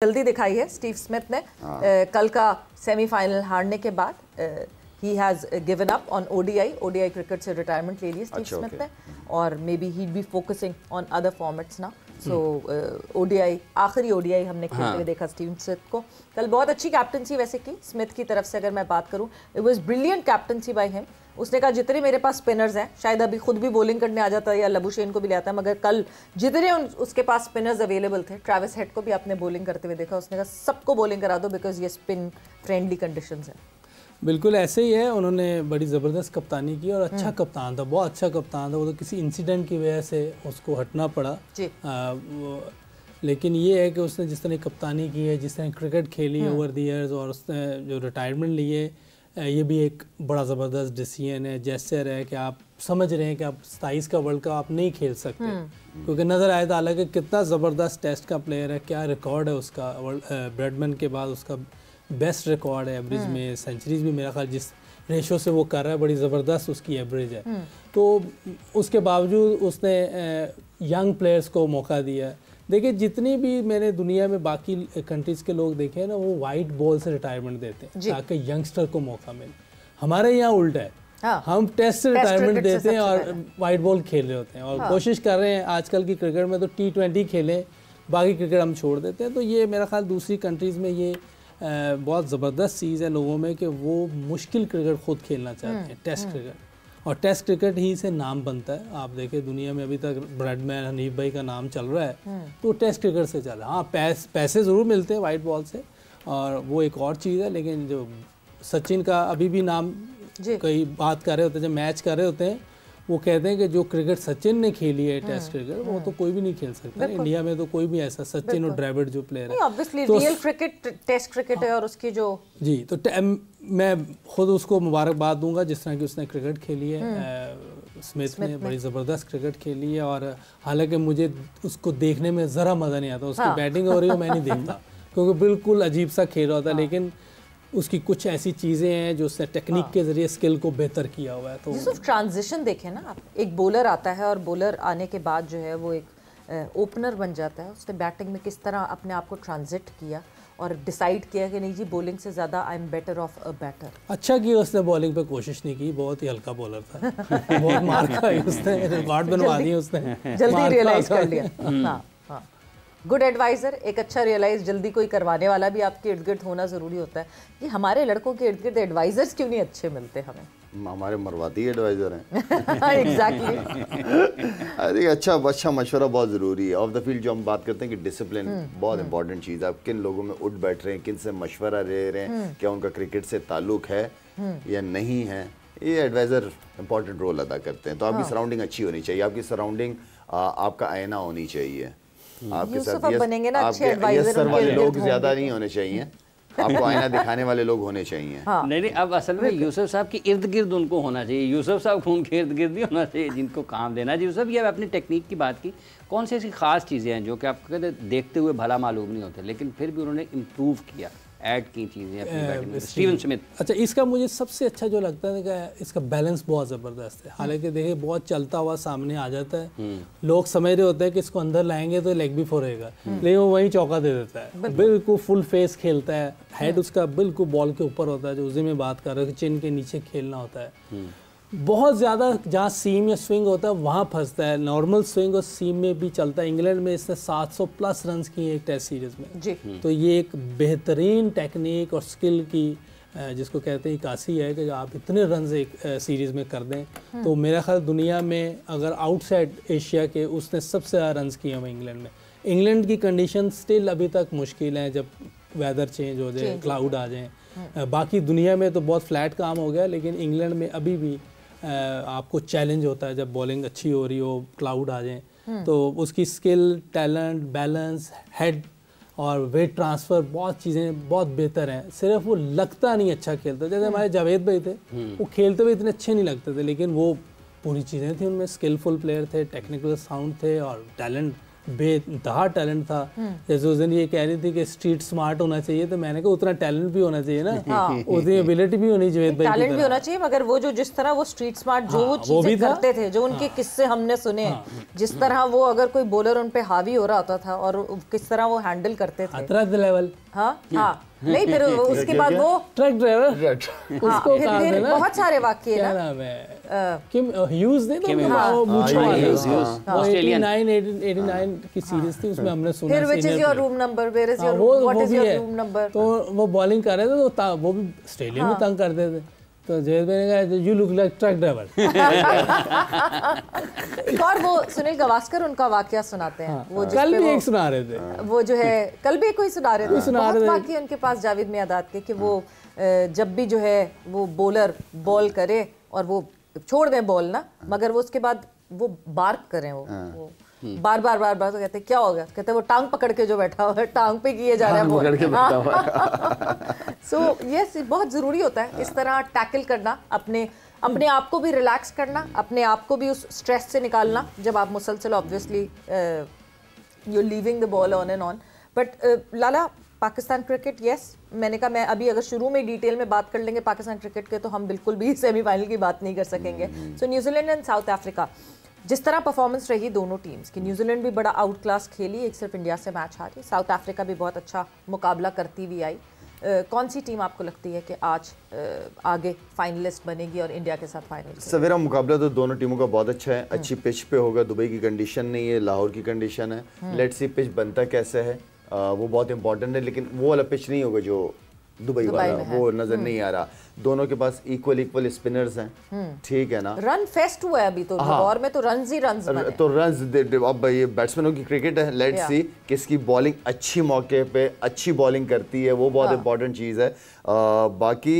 जल्दी दिखाई है स्टीव स्मिथ ने। कल का सेमीफाइनल हारने के बाद he has given up on ODI cricket से रिटायरमेंट ले ली स्टीव स्मिथ ने, और may be he be focusing on other formats ना। सो ओडीआई आखिरी ओडीआई हमने खेलते हुए देखा स्टीव स्मिथ को। कल बहुत अच्छी कैप्टनसी वैसे की स्मिथ की तरफ से, अगर मैं बात करूं it was brilliant captaincy by him. उसने कहा जितने मेरे पास स्पिनर्स हैं, शायद अभी खुद भी बॉलिंग करने आ जाता या लबुशेन को भी ले आता, मगर कल जितने उसके पास स्पिनर्स अवेलेबल थे, ट्रैविस हेड को भी आपने बॉलिंग करते हुए देखा, उसने कहा सबको बॉलिंग करा दो बिकॉज ये स्पिन फ्रेंडली कंडीशंस हैं। बिल्कुल ऐसे ही है, उन्होंने बड़ी ज़बरदस्त कप्तानी की और अच्छा कप्तान था, बहुत अच्छा कप्तान था। वो तो किसी इंसिडेंट की वजह से उसको हटना पड़ा जी। लेकिन ये है कि उसने जिस तरह कप्तानी की है, जिस तरह क्रिकेट खेली है ओवर द इयर्स, और उसने जो रिटायरमेंट ली है, ये भी एक बड़ा ज़बरदस्त डिसीजन है, जेस्चर है कि आप समझ रहे हैं कि आप 27 का वर्ल्ड कप आप नहीं खेल सकते, क्योंकि नज़र आया था हालांकि कितना ज़बरदस्त टेस्ट का प्लेयर है, क्या रिकॉर्ड है उसका। ब्रैडमैन के बाद उसका बेस्ट रिकॉर्ड है एवरेज में, सेंचुरीज भी मेरा ख्याल जिस रेशो से वो कर रहा है बड़ी ज़बरदस्त उसकी एवरेज है। तो उसके बावजूद उसने यंग प्लेयर्स को मौका दिया। देखिए जितनी भी मैंने दुनिया में बाकी कंट्रीज़ के लोग देखे हैं ना, वो वाइट बॉल से रिटायरमेंट देते हैं ताकि यंगस्टर को मौका मिले। हमारे यहाँ उल्टा है, हम टेस्ट से रिटायरमेंट देते हैं और वाइट बॉल खेल रहे होते हैं, और कोशिश कर रहे हैं आजकल की क्रिकेट में तो T20 खेलें, बाकी क्रिकेट हम छोड़ देते हैं। तो ये मेरा ख्याल दूसरी कंट्रीज़ में ये बहुत ज़बरदस्त चीज़ है लोगों में कि वो मुश्किल क्रिकेट खुद खेलना चाहते हैं, टेस्ट क्रिकेट, और टेस्ट क्रिकेट ही से नाम बनता है। आप देखें दुनिया में अभी तक ब्रैडमैन, हनीफ भाई का नाम चल रहा है, तो टेस्ट क्रिकेट से चल रहा है। हाँ पैसे ज़रूर मिलते हैं वाइट बॉल से, और वो एक और चीज़ है, लेकिन जो सचिन का अभी भी नाम कई बात कर रहे होते हैं, जब मैच कर रहे होते हैं वो कहते हैं कि जो क्रिकेट सचिन ने खेली है टेस्ट क्रिकेट, वो तो कोई भी नहीं खेल सकता। इंडिया में तो कोई भी ऐसा सचिन और द्रविड़ जो प्लेयर है, obviously real cricket test cricket है, और उसकी जो जी तो मैं खुद उसको मुबारकबाद दूंगा जिस तरह की उसने क्रिकेट खेली है। स्मिथ ने बड़ी ज़बरदस्त क्रिकेट खेली है, और हालांकि मुझे उसको देखने में ज़रा मज़ा नहीं आता, उसकी बैटिंग हो रही हो मैं नहीं देखता क्योंकि बिल्कुल अजीब सा खेल रहा था, लेकिन उसकी कुछ ऐसी चीज़ें हैं जो उसने टेक्निक के ज़रिए स्किल को बेहतर किया हुआ है। तो सिर्फ ट्रांजिशन देखें ना आप, एक बॉलर आता है और बॉलर आने के बाद जो है वो एक ओपनर बन जाता है। उसने बैटिंग में किस तरह अपने आप को ट्रांजिट किया और डिसाइड किया कि नहीं जी बॉलिंग से ज़्यादा I am better off a batter. अच्छा किया उसने, बॉलिंग पे कोशिश नहीं की, बहुत ही हल्का बॉलर था बहुत मार खाई उसने, रिकॉर्ड बनवा दिया उसने, जल्दी रियलाइज कर लिया। हाँ, गुड एडवाइज़र, एक अच्छा रियलाइज जल्दी कोई करवाने वाला भी आपके इर्द गिर्द होना ज़रूरी होता है। कि हमारे लड़कों के इर्द गिर्द एडवाइज़र्स क्यों नहीं अच्छे मिलते हमें? हमारे मरवाती एडवाइज़र हैं। एग्जैक्टली। अरे अच्छा मशवरा बहुत ज़रूरी है। ऑफ द फील्ड जो हम बात करते हैं कि डिसिप्लिन बहुत इंपॉर्टेंट चीज़ है। आप किन लोगों में उठ बैठ रहे हैं, किन से मशवरा ले रहे हैं, क्या उनका क्रिकेट से ताल्लुक है या नहीं है, ये एडवाइज़र इंपॉर्टेंट रोल अदा करते हैं। तो आपकी सराउंडिंग अच्छी होनी चाहिए, आपकी सराउंडिंग आपका आईना होनी चाहिए। आपके साथ बनेंगे ना अच्छे एडवाइजर वाले लोग ज्यादा नहीं होने चाहिए, आपको आईना दिखाने वाले लोग होने चाहिए। नहीं, अब असल में यूसुफ साहब के इर्द गिर्द उनको होना चाहिए, यूसुफ साहब को उनके इर्द गिर्द नहीं होना चाहिए जिनको काम देना है। यूसुफ, ये अपनी टेक्निक की बात की, कौन सी ऐसी खास चीज़ें हैं जो कि आपको कहते देखते हुए भला मालूम नहीं होते, लेकिन फिर भी उन्होंने इम्प्रूव किया, ऐड की चीज़ें अपनी बैटिंग में? Steven Smith. अच्छा, इसका मुझे सबसे अच्छा जो लगता है कि इसका बैलेंस बहुत ज़बरदस्त है। हालांकि देखिए बहुत चलता हुआ सामने आ जाता है, लोग समझ रहे होते हैं कि इसको अंदर लाएंगे तो लेग भी फोड़ेगा, लेकिन वो वहीं चौका दे देता है, बिल्कुल फुल फेस खेलता है, हेड उसका बिल्कुल बॉल के ऊपर होता है, जो उसी में बात कर रहे हो कि चिन के नीचे खेलना होता है। बहुत ज़्यादा जहाँ सीम या स्विंग होता है वहाँ फंसता है, नॉर्मल स्विंग और सीम में भी चलता है। इंग्लैंड में इसने 700 प्लस रन किए एक टेस्ट सीरीज़ में जी। तो ये एक बेहतरीन टेक्निक और स्किल की जिसको कहते हैं इकासी है कि जो आप इतने रन एक सीरीज़ में कर दें, तो मेरा ख्याल दुनिया में अगर आउटसाइड एशिया के उसने सबसे ज़्यादा रन किए हुए इंग्लैंड में। इंग्लैंड की कंडीशन स्टिल अभी तक मुश्किल है, जब वेदर चेंज हो जाए, क्लाउड आ जाए। बाकी दुनिया में तो बहुत फ्लैट काम हो गया, लेकिन इंग्लैंड में अभी भी आपको चैलेंज होता है जब बॉलिंग अच्छी हो रही हो, क्लाउड आ जाए, तो उसकी स्किल, टैलेंट, बैलेंस, हेड और वेट ट्रांसफ़र, बहुत चीज़ें बहुत बेहतर हैं। सिर्फ वो लगता नहीं अच्छा खेलता, जैसे हमारे जावेद भाई थे, वो खेलते हुए इतने अच्छे नहीं लगते थे, लेकिन वो पूरी चीज़ें थी उनमें, स्किलफुल प्लेयर थे, टेक्निकल साउंड थे और टैलेंट बेतहा टैलेंट था। जैसे उस दिन ये कह रही थी कि स्ट्रीट स्मार्ट होना चाहिए, तो मैंने कहा उतना टैलेंट भी होना चाहिए ना, उतनी एबिलिटी भी होनी चाहिए, टैलेंट भी होना चाहिए, मगर वो जो जिस तरह वो स्ट्रीट स्मार्ट जो वो चीजें करते थे, जो उनके किस्से हमने सुने, जिस तरह वो अगर कोई बॉलर उन पे हावी हो रहा होता था और किस तरह वो हैंडल करते थे अतरा लेवल। हाँ हाँ नहीं, फिर उसके बाद वो ट्रक ड्राइवर उसको फिर बहुत सारे वाक्य क्या नाम है, किम ह्यूज ने, तो वो मूंछों वाला, वो 89 की सीरीज थी, उसमें हमने सुना फिर which is your room number, where is your, what is your room number, तो वो बॉलिंग कर रहे थे, तो वो भी ऑस्ट्रेलिया में तंग करते थे, तो जयेद भाई ने कहा you look like truck driver. और वो सुनील गावस्कर उनका वाकया सुनाते हैं, वो कल भी एक सुना रहे थे, वो जो है कल भी कोई सुना रहे थे, बहुत वाकये उनके पास जावेद मियादाद के, कि वो जब भी जो है वो बॉलर बॉल करे और वो छोड़ दें बॉल ना, मगर वो उसके बाद वो बार्क करें, वो बार बार बार बार, तो कहते क्या हो गया, कहते वो टांग पकड़ के जो बैठा हुआ है, टांग पे किए जा रहा है बॉल। सो यस, बहुत ज़रूरी होता है इस तरह टैकल करना, अपने आप को भी रिलैक्स करना, अपने आप को भी उस स्ट्रेस से निकालना, जब आप मुसलसल obviously you leaving the ball on and on. But Lala, Pakistan cricket, yes मैंने कहा मैं अभी अगर शुरू में डिटेल में बात कर लेंगे पाकिस्तान क्रिकेट के, तो हम बिल्कुल भी सेमीफाइनल की बात नहीं कर सकेंगे। सो न्यूजीलैंड एंड साउथ अफ्रीका, जिस तरह परफॉर्मेंस रही दोनों टीम्स की, न्यूजीलैंड भी बड़ा आउट क्लास खेली, एक सिर्फ इंडिया से मैच हारी, साउथ अफ्रीका भी बहुत अच्छा मुकाबला करती हुई आई। कौन सी टीम आपको लगती है कि आज आगे फाइनलिस्ट बनेगी और इंडिया के साथ फाइनल? सवेरा मुकाबला तो दोनों टीमों का बहुत अच्छा है, अच्छी पिच पे होगा, दुबई की कंडीशन नहीं है, लाहौर की कंडीशन है, लेट्स सी पिच बनता कैसे है, वो बहुत इंपॉर्टेंट है, लेकिन वो वाला पिच नहीं होगा जो दुबई वाला, वो नजर नहीं आ रहा। दोनों के पास इक्वल स्पिनर्स हैं, ठीक है ना, रन फेस्ट हुआ है अभी तो, लाहौर में तो रन्स ही रन्स बने, तो रन्स, अब ये बैट्समैनों की क्रिकेट है, लेट्स सी किसकी बॉलिंग अच्छी मौके पे अच्छी बॉलिंग करती है, वो बहुत इंपॉर्टेंट चीज़ है। बाकी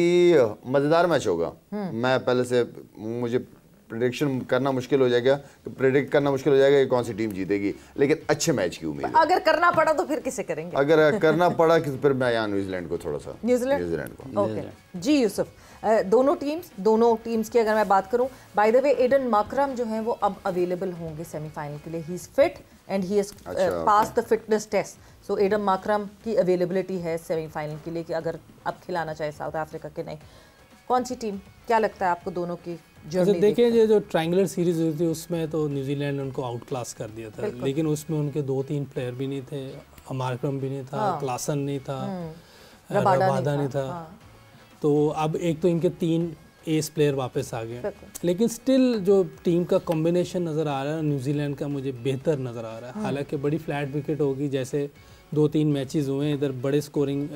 मज़ेदार मैच होगा। मैं पहले से, मुझे प्रेडिक्शन करना मुश्किल हो जाएगा, प्रेडिक्ट करना मुश्किल हो जाएगा कि कौन सी टीम जीतेगी, लेकिन अच्छे मैच की उम्मीद है। अगर करना पड़ा तो फिर किसे करेंगे? अगर करना पड़ा कि फिर मैं यहाँ न्यूजीलैंड को थोड़ा सा, न्यूजीलैंड को। ओके जी यूसुफ, दोनों टीम्स की अगर मैं बात करूं, by the way Aiden Markram जो हैं वो अब अवेलेबल होंगे सेमीफाइनल के लिए, he is fit and he has pass the fitness test. So Aiden Markram की अवेलेबिलिटी है सेमीफाइनल के लिए कि अगर अब खिलाना चाहे साउथ अफ्रीका के। नहीं, कौन सी टीम, क्या लगता है आपको दोनों की जर्नी? देखिए जो ट्रायंगुलर सीरीज हुई थी उसमें तो न्यूजीलैंड उनको आउट क्लास कर दिया था, लेकिन उसमें उनके 2-3 प्लेयर भी नहीं थे, मार्करम भी नहीं था, क्लासन नहीं था, रबाडा नहीं था, तो अब एक तो इनके 3 एस प्लेयर वापस आ गए, लेकिन स्टिल जो टीम का कॉम्बिनेशन नज़र आ रहा है न्यूजीलैंड का मुझे बेहतर नज़र आ रहा है। हालांकि बड़ी फ्लैट विकेट होगी, जैसे 2-3 मैचेस हुए, इधर बड़े स्कोरिंग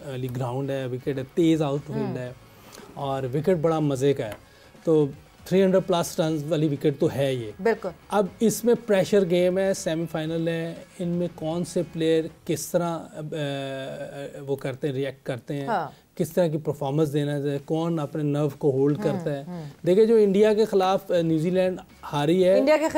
वाली ग्राउंड है, विकेट है, तेज़ आउटफील्ड है और विकेट बड़ा मज़े का है, तो 300+ रन वाली विकेट तो है ये। बिल्कुल। अब इसमें प्रेशर गेम है, सेमीफाइनल है, इनमें कौन से प्लेयर किस तरह वो करते हैं, रिएक्ट करते हैं, किस तरह की परफॉर्मेंस देना चाहिए, कौन अपने नर्व को होल्ड करता है। देखिए जो इंडिया के खिलाफ न्यूजीलैंड हारी है, इंडिया के